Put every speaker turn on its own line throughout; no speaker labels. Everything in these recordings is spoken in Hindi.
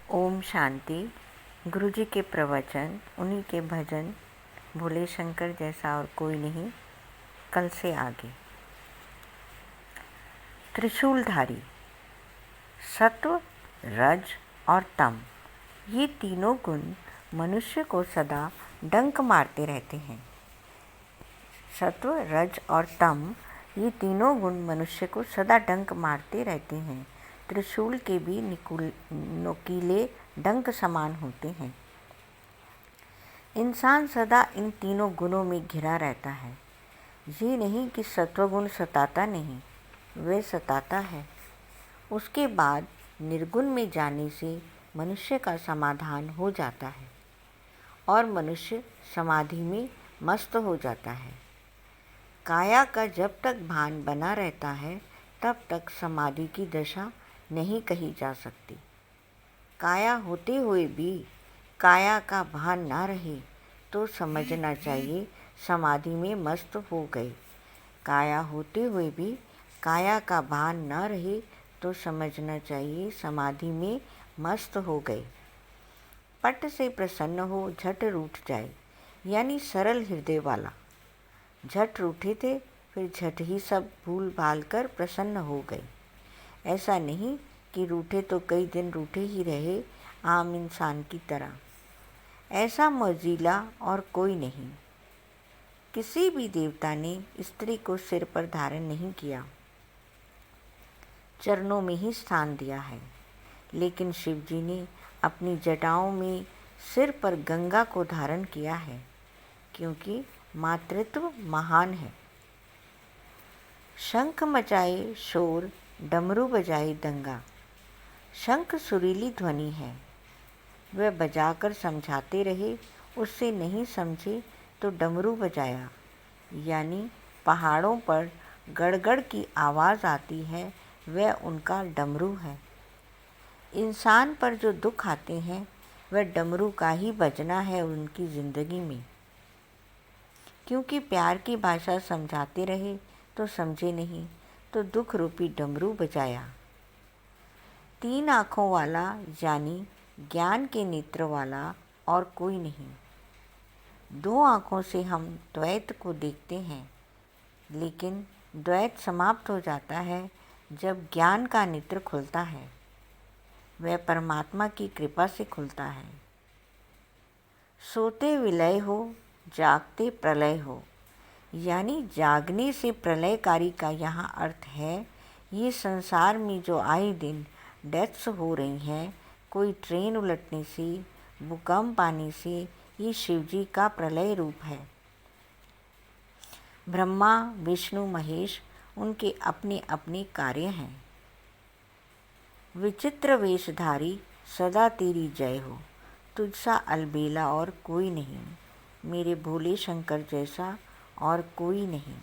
ओम शांति। गुरु जी के प्रवचन, उन्हीं के भजन, भोले शंकर जैसा और कोई नहीं। कल से आगे। त्रिशूलधारी, सत्व, रज और तम, ये तीनों गुण मनुष्य को सदा डंक मारते रहते हैं। सत्व, रज और तम, ये तीनों गुण मनुष्य को सदा डंक मारते रहते हैं। त्रिशूल के भी नुकीले डंक समान होते हैं। इंसान सदा इन तीनों गुणों में घिरा रहता है। ये नहीं कि सत्वगुण सताता नहीं, वह सताता है। उसके बाद निर्गुण में जाने से मनुष्य का समाधान हो जाता है और मनुष्य समाधि में मस्त हो जाता है। काया का जब तक भान बना रहता है तब तक समाधि की दशा नहीं कही जा सकती। काया होते हुए भी काया का भान ना रहे तो समझना चाहिए समाधि में मस्त हो गए। काया होते हुए भी काया का भान न रहे तो समझना चाहिए समाधि में मस्त हो गए। पट से प्रसन्न हो झट रूठ जाए, यानी सरल हृदय वाला। झट रूठे थे, फिर झट ही सब भूल भाल कर प्रसन्न हो गए। ऐसा नहीं कि रूठे तो कई दिन रूठे ही रहे, आम इंसान की तरह। ऐसा मौजीला और कोई नहीं। किसी भी देवता ने स्त्री को सिर पर धारण नहीं किया, चरणों में ही स्थान दिया है। लेकिन शिव जी ने अपनी जटाओं में सिर पर गंगा को धारण किया है, क्योंकि मातृत्व महान है। शंख मचाए शोर, डमरू बजाए दंगा। शंख सुरीली ध्वनि है, वह बजाकर समझाते रहे। उससे नहीं समझे तो डमरू बजाया, यानी पहाड़ों पर गड़गड़ की आवाज़ आती है, वह उनका डमरू है। इंसान पर जो दुख आते हैं वह डमरू का ही बजना है उनकी ज़िंदगी में। क्योंकि प्यार की भाषा समझाते रहे तो समझे नहीं, तो दुख रूपी डमरू बजाया। तीन आँखों वाला, यानी ज्ञान के नेत्र वाला और कोई नहीं। दो आँखों से हम द्वैत को देखते हैं, लेकिन द्वैत समाप्त हो जाता है जब ज्ञान का नेत्र खुलता है। वह परमात्मा की कृपा से खुलता है। सोते विलय हो, जागते प्रलय हो, यानी जागने से प्रलयकारी का यहाँ अर्थ है। ये संसार में जो आए दिन डेथ्स हो रही हैं, कोई ट्रेन उलटने से, भूकंप आने से, ये शिवजी का प्रलय रूप है। ब्रह्मा, विष्णु, महेश, उनके अपने अपने कार्य हैं। विचित्र वेशधारी, सदा तेरी जय हो। तुझसा अलबेला और कोई नहीं, मेरे भोले शंकर जैसा और कोई नहीं।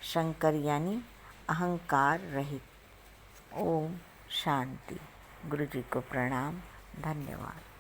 शंकर यानी अहंकार रहित। ओम शांति। गुरु जी को प्रणाम। धन्यवाद।